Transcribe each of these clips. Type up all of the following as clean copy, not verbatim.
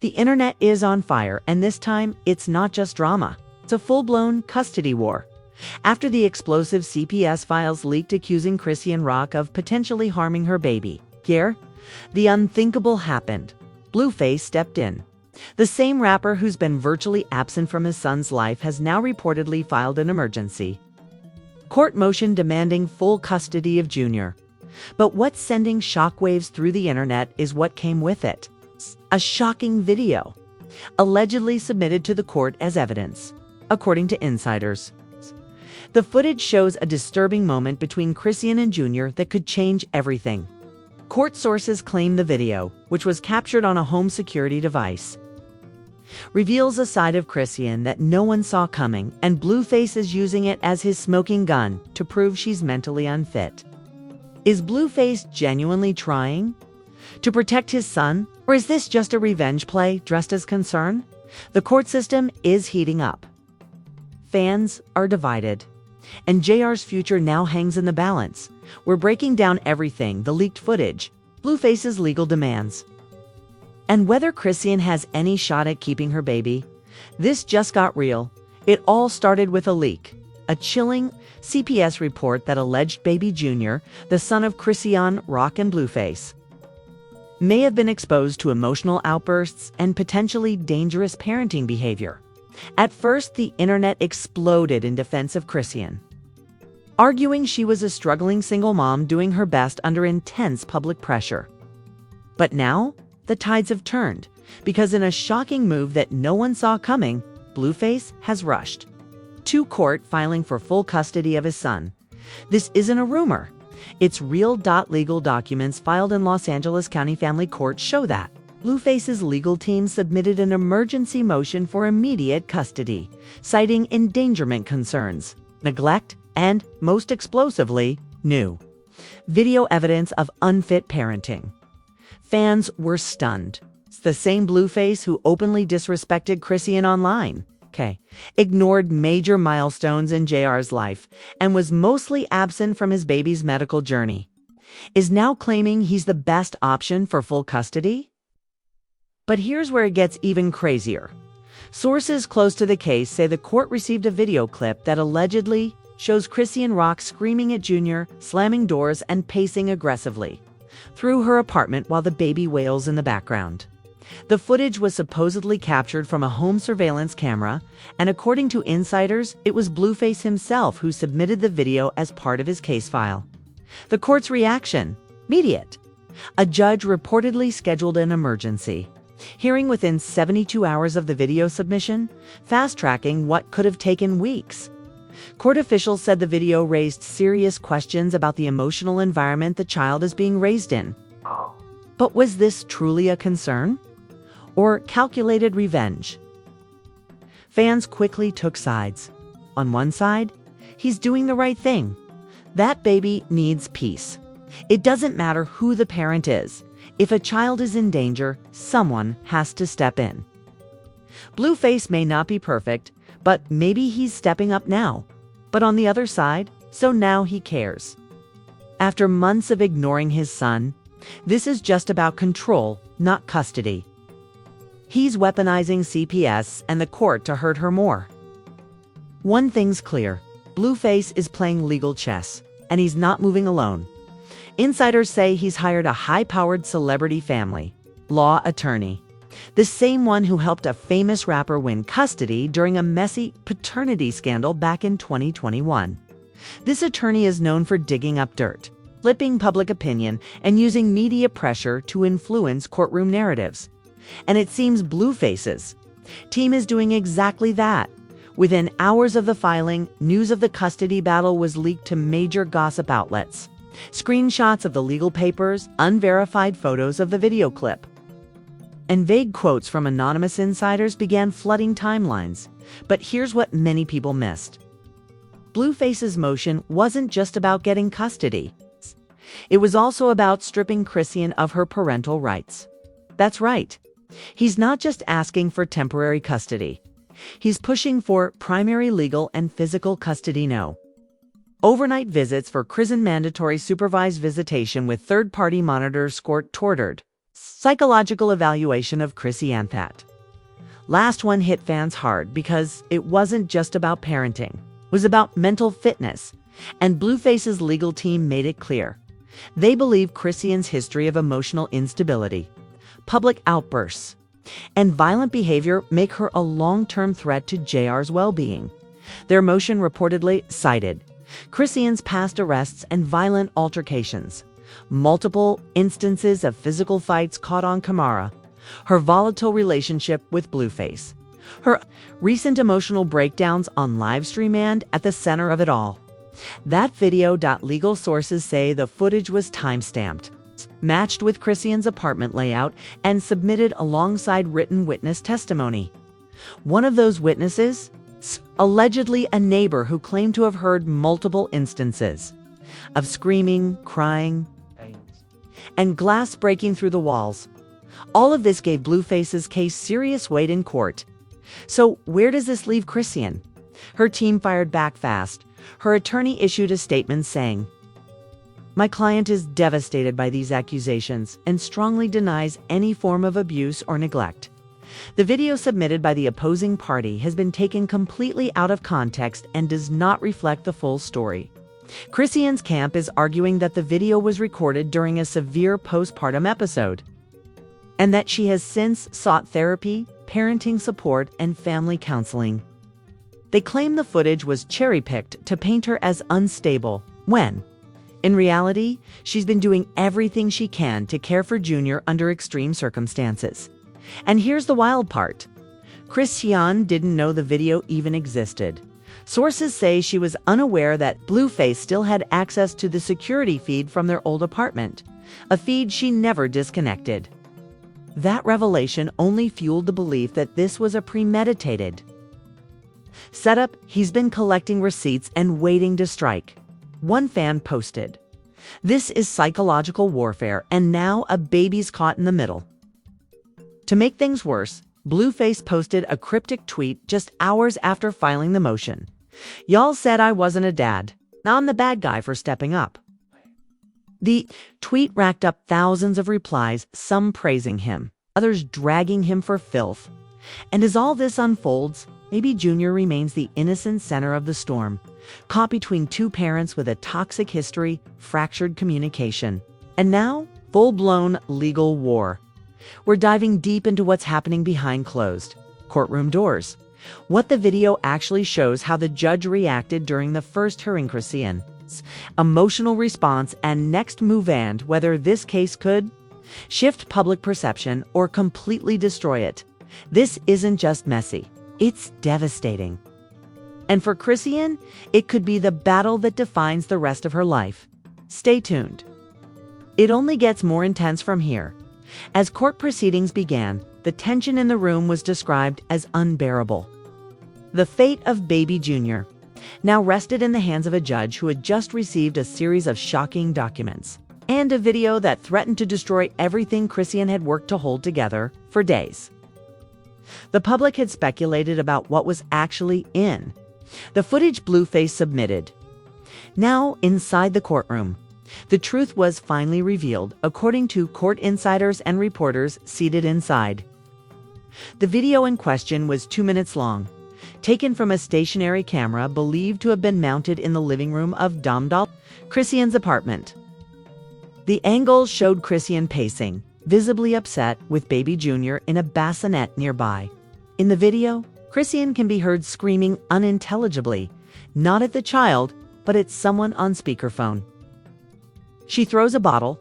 The internet is on fire, and this time, it's not just drama. It's a full-blown custody war. After the explosive CPS files leaked accusing Chrisean Rock of potentially harming her baby, the unthinkable happened. Blueface stepped in. The same rapper who's been virtually absent from his son's life has now reportedly filed an emergency court motion demanding full custody of Junior. But what's sending shockwaves through the internet is what came with it. A shocking video, allegedly submitted to the court as evidence, according to insiders. The footage shows a disturbing moment between Chrisean and Junior that could change everything. Court sources claim the video, which was captured on a home security device, reveals a side of Chrisean that no one saw coming, and Blueface is using it as his smoking gun to prove she's mentally unfit. Is Blueface genuinely trying to protect his son, or is this just a revenge play dressed as concern? The court system is heating up. Fans are divided, and JR's future now hangs in the balance. We're breaking down everything: the leaked footage, Blueface's legal demands, and whether Chrisean has any shot at keeping her baby. This just got real. It all started with a leak, a chilling CPS report that alleged baby Junior, the son of Chrisean Rock and Blueface, may have been exposed to emotional outbursts and potentially dangerous parenting behavior. At first, the internet exploded in defense of Chrisean, arguing she was a struggling single mom doing her best under intense public pressure. But now, the tides have turned, because in a shocking move that no one saw coming, Blueface has rushed to court, filing for full custody of his son. This isn't a rumor. It's real. Legal documents filed in Los Angeles County Family Court show that Blueface's legal team submitted an emergency motion for immediate custody, citing endangerment concerns, neglect, and, most explosively, new video evidence of unfit parenting. Fans were stunned. It's the same Blueface who openly disrespected Chrisean online, ignored major milestones in JR's life, and was mostly absent from his baby's medical journey, is now claiming he's the best option for full custody? But here's where it gets even crazier. Sources close to the case say the court received a video clip that allegedly shows Chrisean Rock screaming at Junior, slamming doors, and pacing aggressively through her apartment while the baby wails in the background. The footage was supposedly captured from a home surveillance camera, and according to insiders, it was Blueface himself who submitted the video as part of his case file. The court's reaction: immediate. A judge reportedly scheduled an emergency hearing within 72 hours of the video submission, fast-tracking what could have taken weeks. Court officials said the video raised serious questions about the emotional environment the child is being raised in. But was this truly a concern, or calculated revenge? Fans quickly took sides. On one side, he's doing the right thing. That baby needs peace. It doesn't matter who the parent is. If a child is in danger, someone has to step in. Blueface may not be perfect, but maybe he's stepping up now. But on the other side, so now he cares. After months of ignoring his son, this is just about control, not custody. He's weaponizing CPS and the court to hurt her more. One thing's clear: Blueface is playing legal chess, and he's not moving alone. Insiders say he's hired a high-powered celebrity family law attorney, the same one who helped a famous rapper win custody during a messy paternity scandal back in 2021. This attorney is known for digging up dirt, flipping public opinion, and using media pressure to influence courtroom narratives. And it seems Blueface's team is doing exactly that. Within hours of the filing, news of the custody battle was leaked to major gossip outlets. Screenshots of the legal papers, unverified photos of the video clip, and vague quotes from anonymous insiders began flooding timelines. But here's what many people missed. Blueface's motion wasn't just about getting custody. It was also about stripping Chrisean of her parental rights. That's right. He's not just asking for temporary custody. He's pushing for primary legal and physical custody now. Overnight visits for Chrisean, mandatory supervised visitation with third-party monitors court ordered. Psychological evaluation of Chrisean. That last one hit fans hard because it wasn't just about parenting. It was about mental fitness, and Blueface's legal team made it clear. They believe Chrisean's history of emotional instability, public outbursts, and violent behavior make her a long-term threat to JR's well-being. Their motion reportedly cited Chrisean's past arrests and violent altercations, multiple instances of physical fights caught on camera, her volatile relationship with Blueface, her recent emotional breakdowns on livestream, and at the center of it all, that video. Legal sources say the footage was time-stamped, matched with Chrisean's apartment layout, and submitted alongside written witness testimony. One of those witnesses, allegedly a neighbor who claimed to have heard multiple instances of screaming, crying, and glass breaking through the walls. All of this gave Blueface's case serious weight in court. So where does this leave Chrisean? Her team fired back fast. Her attorney issued a statement saying, "My client is devastated by these accusations and strongly denies any form of abuse or neglect. The video submitted by the opposing party has been taken completely out of context and does not reflect the full story." Chrisean's camp is arguing that the video was recorded during a severe postpartum episode, and that she has since sought therapy, parenting support, and family counseling. They claim the footage was cherry-picked to paint her as unstable, when, in reality, she's been doing everything she can to care for Junior under extreme circumstances. And here's the wild part. Chrisean didn't know the video even existed. Sources say she was unaware that Blueface still had access to the security feed from their old apartment, a feed she never disconnected. That revelation only fueled the belief that this was a premeditated setup. He's been collecting receipts and waiting to strike. One fan posted, "This is psychological warfare, and now a baby's caught in the middle." To make things worse, Blueface posted a cryptic tweet just hours after filing the motion. "Y'all said I wasn't a dad. Now I'm the bad guy for stepping up." The tweet racked up thousands of replies, some praising him, others dragging him for filth. And as all this unfolds, maybe Junior remains the innocent center of the storm, caught between two parents with a toxic history, fractured communication, and now full-blown legal war. We're diving deep into what's happening behind closed courtroom doors, what the video actually shows, how the judge reacted during the first hearing, Chrisean's emotional response, and next move, and whether this case could shift public perception or completely destroy it. This isn't just messy, it's devastating. And for Chrisean, it could be the battle that defines the rest of her life. Stay tuned. It only gets more intense from here. As court proceedings began, the tension in the room was described as unbearable. The fate of baby Junior now rested in the hands of a judge who had just received a series of shocking documents and a video that threatened to destroy everything Chrisean had worked to hold together for days. The public had speculated about what was actually in the footage Blueface submitted. Now, inside the courtroom, the truth was finally revealed, according to court insiders and reporters seated inside. The video in question was 2 minutes long, taken from a stationary camera believed to have been mounted in the living room of Chrisean's apartment. The angle showed Chrisean pacing, visibly upset, with baby Junior in a bassinet nearby. In the video, Chrisean can be heard screaming unintelligibly, not at the child, but at someone on speakerphone. She throws a bottle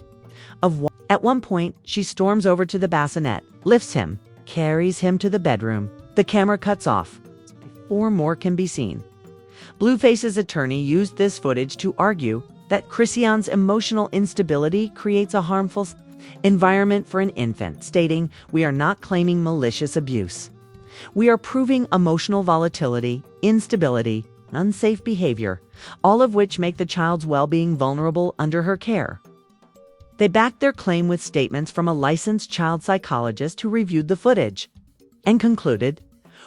of water. At one point, she storms over to the bassinet, lifts him, carries him to the bedroom. The camera cuts off before more can be seen. Blueface's attorney used this footage to argue that Chrisean's emotional instability creates a harmful environment for an infant, stating, "We are not claiming malicious abuse. We are proving emotional volatility, instability, unsafe behavior, all of which make the child's well-being vulnerable under her care." They backed their claim with statements from a licensed child psychologist who reviewed the footage and concluded,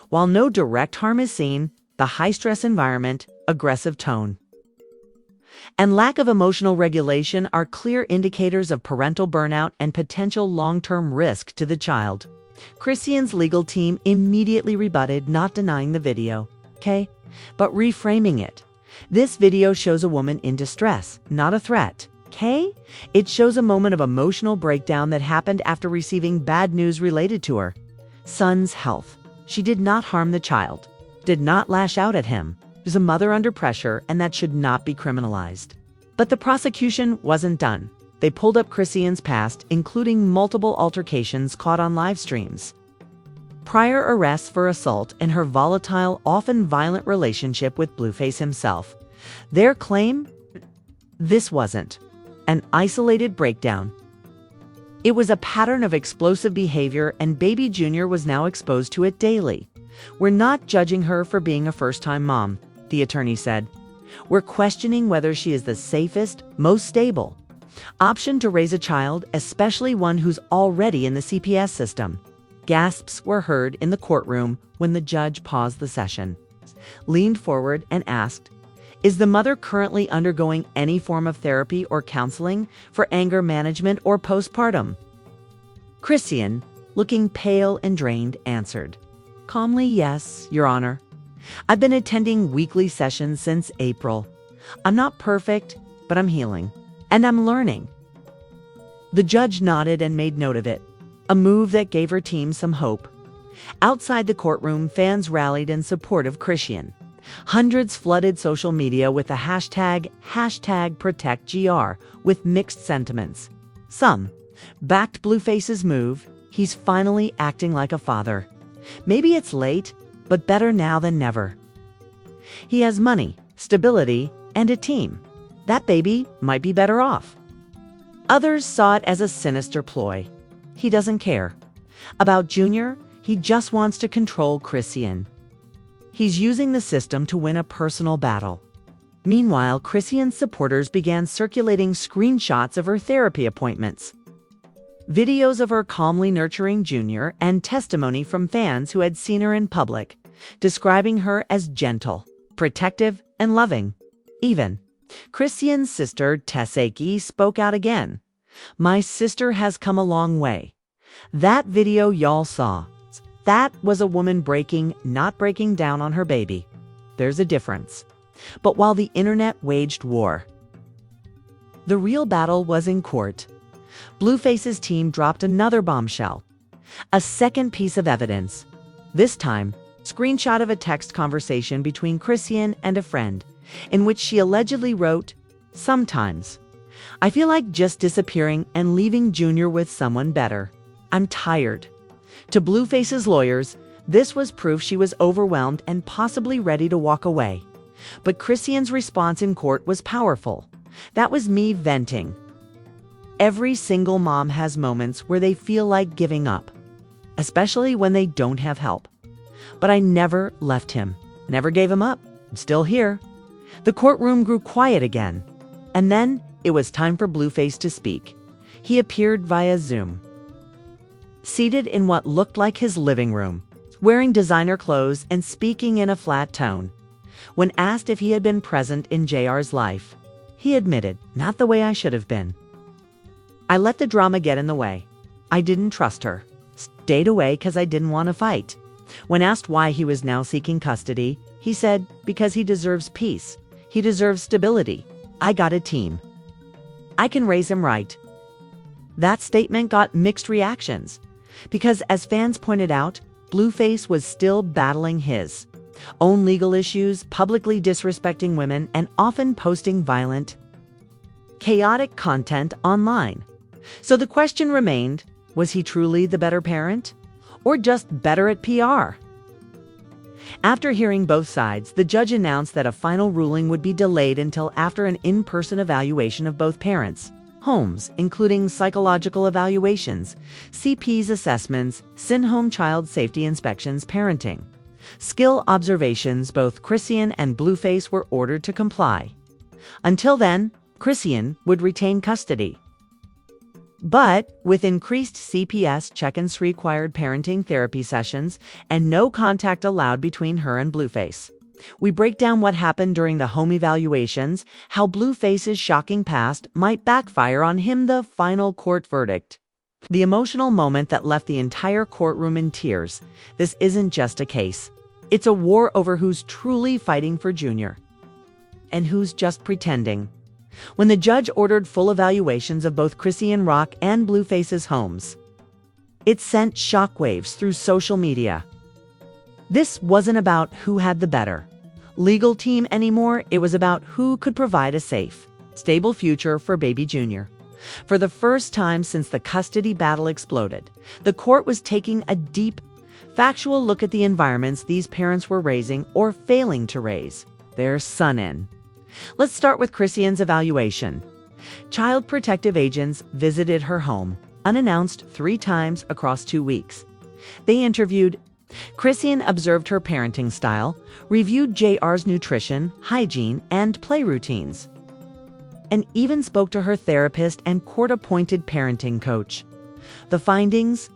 while no direct harm is seen, the high-stress environment, aggressive tone, and lack of emotional regulation are clear indicators of parental burnout and potential long-term risk to the child. Chrisean's legal team immediately rebutted, not denying the video, okay, but reframing it. This video shows a woman in distress, not a threat, okay? It shows a moment of emotional breakdown that happened after receiving bad news related to her son's health. She did not harm the child, did not lash out at him. She was a mother under pressure, and that should not be criminalized. But the prosecution wasn't done. They pulled up Chrisean's past, including multiple altercations caught on live streams, prior arrests for assault, and her volatile, often violent relationship with Blueface himself. Their claim? This wasn't an isolated breakdown. It was a pattern of explosive behavior, and Baby Jr. was now exposed to it daily. "We're not judging her for being a first-time mom," the attorney said. "We're questioning whether she is the safest, most stable option to raise a child, especially one who's already in the CPS system." Gasps were heard in the courtroom when the judge paused the session, leaned forward, and asked, "Is the mother currently undergoing any form of therapy or counseling for anger management or postpartum?" Chrisean, looking pale and drained, answered, calmly, "Yes, Your Honor. I've been attending weekly sessions since April. I'm not perfect, but I'm healing. And I'm learning." The judge nodded and made note of it, a move that gave her team some hope. Outside the courtroom, fans rallied in support of Chrisean. Hundreds flooded social media with the hashtag #ProtectGR with mixed sentiments. Some backed Blueface's move. He's finally acting like a father. Maybe it's late, but better now than never. He has money, stability, and a team. That baby might be better off. Others saw it as a sinister ploy. He doesn't care about Junior. He just wants to control Chrisean. He's using the system to win a personal battle. Meanwhile, Chrisean's supporters began circulating screenshots of her therapy appointments, videos of her calmly nurturing Junior, and testimony from fans who had seen her in public, describing her as gentle, protective, and loving. Even Chrisean's sister, Tesseki, spoke out again. "My sister has come a long way. That video y'all saw, that was a woman not breaking down on her baby. There's a difference." But while the internet waged war, the real battle was in court. Blueface's team dropped another bombshell, a second piece of evidence. This time, screenshot of a text conversation between Chrisean and a friend, in which she allegedly wrote, "Sometimes I feel like just disappearing and leaving Junior with someone better. I'm tired." To Blueface's lawyers, this was proof she was overwhelmed and possibly ready to walk away. But Chrisean's response in court was powerful. "That was me venting. Every single mom has moments where they feel like giving up, especially when they don't have help. But I never left him, never gave him up. I'm still here." The courtroom grew quiet again. And then it was time for Blueface to speak. He appeared via Zoom, seated in what looked like his living room, wearing designer clothes and speaking in a flat tone. When asked if he had been present in JR's life, he admitted, "Not the way I should have been. I let the drama get in the way. I didn't trust her. Stayed away because I didn't want to fight." When asked why he was now seeking custody, he said, "Because he deserves peace. He deserves stability. I got a team. I can raise him right." That statement got mixed reactions, because as fans pointed out, Blueface was still battling his own legal issues, publicly disrespecting women, and often posting violent, chaotic content online. So the question remained, was he truly the better parent, or just better at PR? After hearing both sides, the judge announced that a final ruling would be delayed until after an in-person evaluation of both parents' homes, including psychological evaluations, CPS assessments, in-home child safety inspections, parenting skill observations. Both Chrisean and Blueface were ordered to comply. Until then, Chrisean would retain custody. But with increased CPS check-ins, required parenting therapy sessions, and no contact allowed between her and Blueface, We break down what happened during the home evaluations, how Blueface's shocking past might backfire on him, the final court verdict. The emotional moment that left the entire courtroom in tears. This isn't just a case. It's a war over who's truly fighting for Junior and who's just pretending. When the judge ordered full evaluations of both Chrisean Rock and Blueface's homes, it sent shockwaves through social media. This wasn't about who had the better legal team anymore. It was about who could provide a safe, stable future for baby Junior. For the first time since the custody battle exploded, the court was taking a deep, factual look at the environments these parents were raising or failing to raise their son in. Let's start with Chrisean's evaluation. Child protective agents visited her home, unannounced 3 times across 2 weeks. They interviewed Chrisean, observed her parenting style, reviewed JR's nutrition, hygiene, and play routines, and even spoke to her therapist and court-appointed parenting coach. The findings?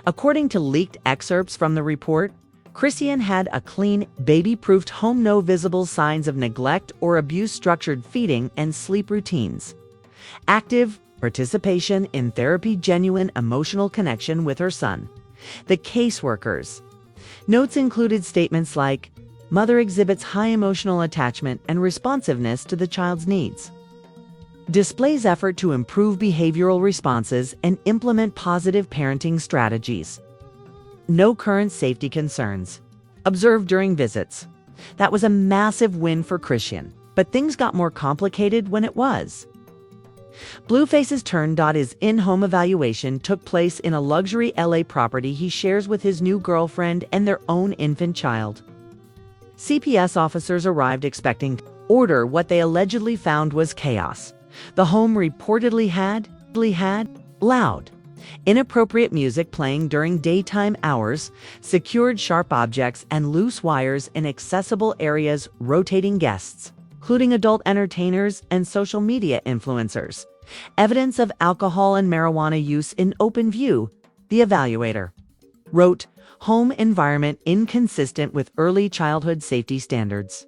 According to leaked excerpts from the report, Chrisean had a clean, baby-proofed home, no visible signs of neglect or abuse, structured feeding and sleep routines, active participation in therapy, genuine emotional connection with her son. The caseworkers' notes included statements like, "Mother exhibits high emotional attachment and responsiveness to the child's needs. Displays effort to improve behavioral responses and implement positive parenting strategies. No current safety concerns observed during visits." That was a massive win for Chrisean, but things got more complicated when it was. Blueface's turn. His in-home evaluation took place in a luxury LA property he shares with his new girlfriend and their own infant child. CPS officers arrived expecting to order. What they allegedly found was chaos. The home reportedly had loud, inappropriate music playing during daytime hours, secured sharp objects and loose wires in accessible areas, rotating guests, including adult entertainers and social media influencers. Evidence of alcohol and marijuana use in open view. The evaluator wrote, "Home environment inconsistent with early childhood safety standards.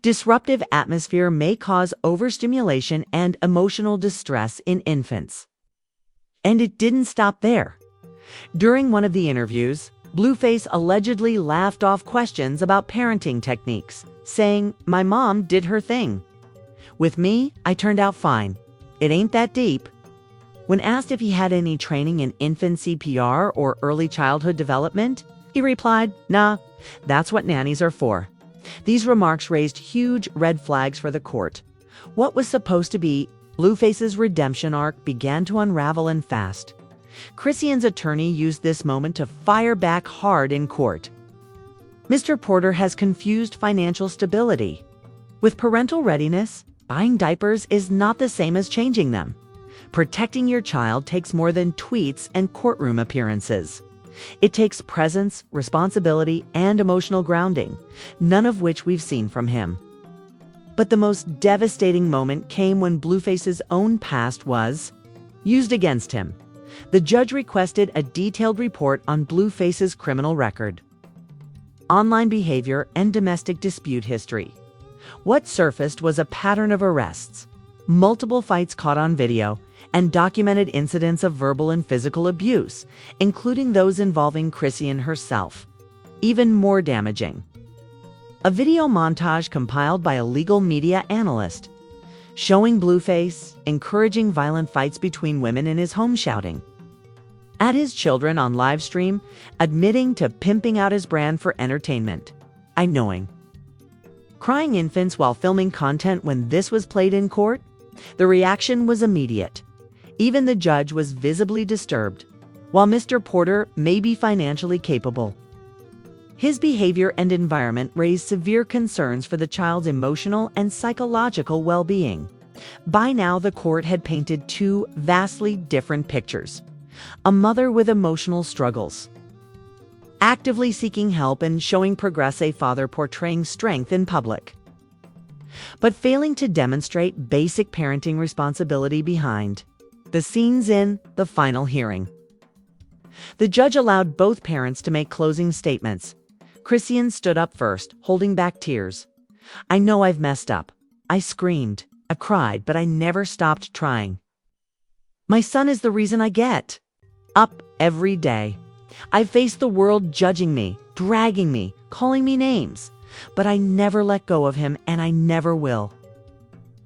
Disruptive atmosphere may cause overstimulation and emotional distress in infants." And it didn't stop there. During one of the interviews, Blueface allegedly laughed off questions about parenting techniques, saying, "My mom did her thing. With me, I turned out fine. It ain't that deep." When asked if he had any training in infant CPR or early childhood development, he replied, "Nah, that's what nannies are for." These remarks raised huge red flags for the court. What was supposed to be Blueface's redemption arc began to unravel, and fast. Chrisean's attorney used this moment to fire back hard in court. Mr. Porter has confused financial stability with parental readiness. Buying diapers is not the same as changing them. Protecting your child takes more than tweets and courtroom appearances. It takes presence, responsibility, and emotional grounding, none of which we've seen from him. But the most devastating moment came when Blueface's own past was used against him. The judge requested a detailed report on Blueface's criminal record, online behavior, and domestic dispute history. What surfaced was a pattern of arrests, multiple fights caught on video, and documented incidents of verbal and physical abuse, including those involving Chrisean herself. Even more damaging, a video montage compiled by a legal media analyst showing Blueface encouraging violent fights between women in his home, shouting at his children on live stream, admitting to pimping out his brand for entertainment. Annoying. Crying infants while filming content. When this was played in court, the reaction was immediate. Even the judge was visibly disturbed. While Mr. Porter may be financially capable, his behavior and environment raised severe concerns for the child's emotional and psychological well-being. By now, the court had painted 2 vastly different pictures. A mother with emotional struggles, actively seeking help and showing progress, a father portraying strength in public, but failing to demonstrate basic parenting responsibility behind the scenes. In the final hearing, the judge allowed both parents to make closing statements. Chrisean stood up first, holding back tears. "I know I've messed up. I screamed. I cried, but I never stopped trying. My son is the reason I get up every day. I faced the world judging me, dragging me, calling me names, but I never let go of him, and I never will."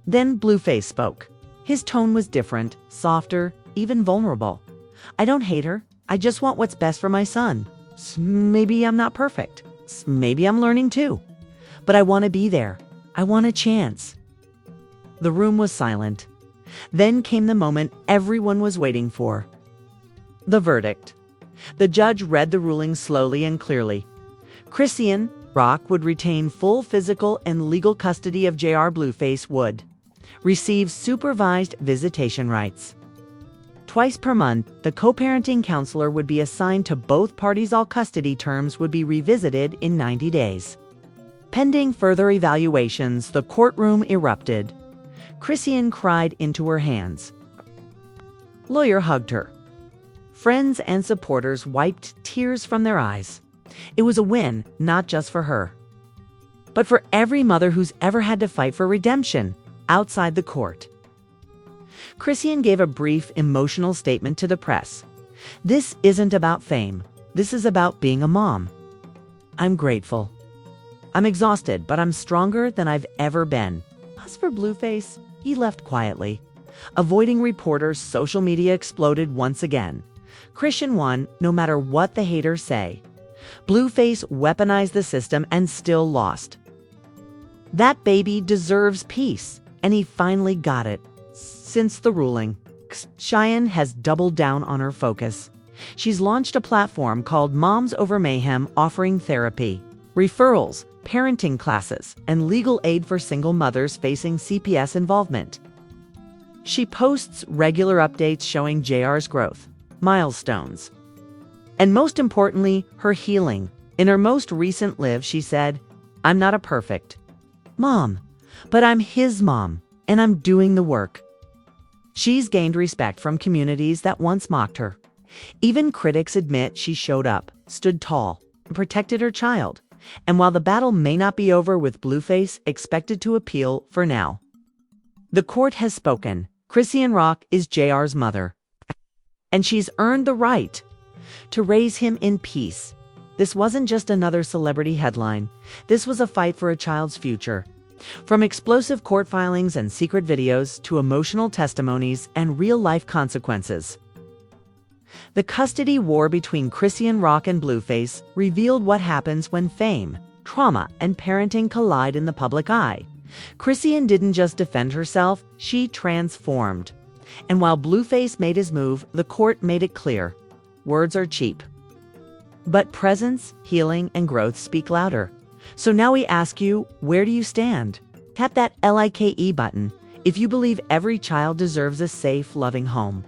Then Blueface spoke. His tone was different, softer, even vulnerable. "I don't hate her. I just want what's best for my son. Maybe I'm not perfect. Maybe I'm learning too. But I want to be there. I want a chance." The room was silent. Then came the moment everyone was waiting for. The verdict. The judge read the ruling slowly and clearly. Chrisean Rock would retain full physical and legal custody of J.R. Blueface would receive supervised visitation rights. Twice per month, the co-parenting counselor would be assigned to both parties. All custody terms would be revisited in 90 days. Pending further evaluations, the courtroom erupted. Chrisean cried into her hands. Lawyer hugged her. Friends and supporters wiped tears from their eyes. It was a win, not just for her, but for every mother who's ever had to fight for redemption outside the court. Chrisean gave a brief, emotional statement to the press. "This isn't about fame. This is about being a mom. I'm grateful. I'm exhausted, but I'm stronger than I've ever been." As for Blueface, he left quietly. Avoiding reporters, social media exploded once again. Chrisean won, no matter what the haters say. Blueface weaponized the system and still lost. That baby deserves peace, and he finally got it. Since the ruling, Chrisean has doubled down on her focus. She's launched a platform called Moms Over Mayhem, offering therapy, referrals, parenting classes, and legal aid for single mothers facing CPS involvement. She posts regular updates showing JR's growth, milestones, and most importantly, her healing. In her most recent live, she said, "I'm not a perfect mom, but I'm his mom, and I'm doing the work." She's gained respect from communities that once mocked her. Even critics admit she showed up, stood tall, and protected her child. And while the battle may not be over, with Blueface expected to appeal for now, the court has spoken. Chrisean Rock is JR's mother, and she's earned the right to raise him in peace. This wasn't just another celebrity headline. This was a fight for a child's future. From explosive court filings and secret videos to emotional testimonies and real-life consequences, the custody war between Chrisean Rock and Blueface revealed what happens when fame, trauma, and parenting collide in the public eye. Chrisean didn't just defend herself, she transformed. And while Blueface made his move, the court made it clear: words are cheap, but presence, healing, and growth speak louder. So now we ask you, where do you stand? Tap that like button if you believe every child deserves a safe, loving home.